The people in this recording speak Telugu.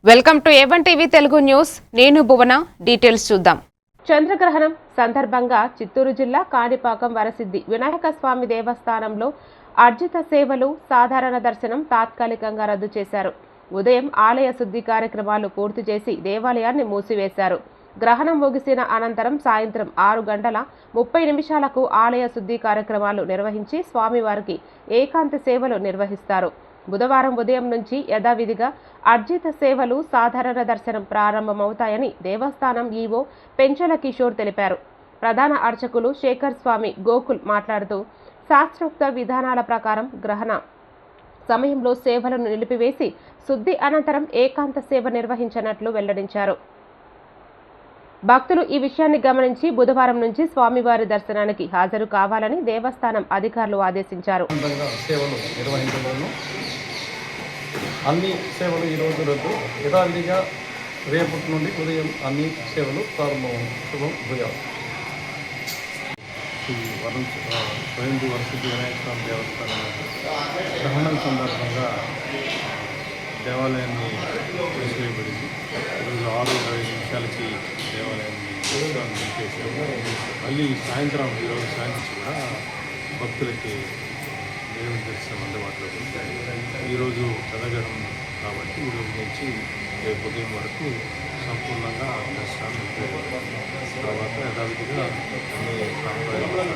Welcome to A1 TV Telugu news. నేను భువన. డీటెయిల్స్ చూద్దాం. చంద్రగ్రహణం సందర్భంగా చిత్తూరు జిల్లా కాణిపాకం వరసిద్ధి వినాయక స్వామి దేవస్థానంలో అర్జిత సేవలు, సాధారణ దర్శనం తాత్కాలికంగా రద్దు చేశారు. ఉదయం ఆలయ శుద్ధి కార్యక్రమాలు పూర్తి చేసి దేవాలయాన్ని మూసివేశారు. గ్రహణం ముగిసిన అనంతరం సాయంత్రం 6:30 ఆలయ శుద్ధి కార్యక్రమాలు నిర్వహించి స్వామివారికి ఏకాంత సేవలు నిర్వహిస్తారు. బుధవారం ఉదయం నుంచి యథావిధిగా అర్జిత సేవలు, సాధారణ దర్శనం ప్రారంభమవుతాయని దేవస్థానం ఈవో పెంచల కిషోర్ తెలిపారు. ప్రధాన అర్చకులు శేఖర్ స్వామి గోకుల్ మాట్లాడుతూ శాస్త్రోక్త విధానాల ప్రకారం గ్రహణ సమయంలో సేవలను నిలిపివేసి శుద్ధి అనంతరం ఏకాంత సేవ నిర్వహించినట్లు వెల్లడించారు. భక్తులు ఈ విషయాన్ని గమనించి బుధవారం నుంచి స్వామివారి దర్శనానికి హాజరు కావాలని దేవస్థానం అధికారులు ఆదేశించారు. అన్ని సేవలు ఈరోజు రద్దు. యథావిధిగా రేపటి నుండి ఉదయం అన్ని సేవలు ప్రారంభం. శుభం భూయాలు. స్వయంభూ వరసిద్ధి వినాయక స్వామి దేవస్థానం గ్రహణం సందర్భంగా దేవాలయాన్ని మూసివేయబడింది. ఈరోజు 6:20 దేవాలయాన్ని మూసివేసాము. మళ్ళీ సాయంత్రం ఈరోజు సాయంత్రం కూడా భక్తులకి దేవుని దర్శనం అందుబాటులో ఉంది. ఈరోజు చంద్రగ్రహణం కాబట్టి ఈరోజు నుంచి రేపు ఉదయం వరకు సంపూర్ణంగా దర్శనాలు తర్వాత యథావిధిగా అన్ని కార్యక్రమాలు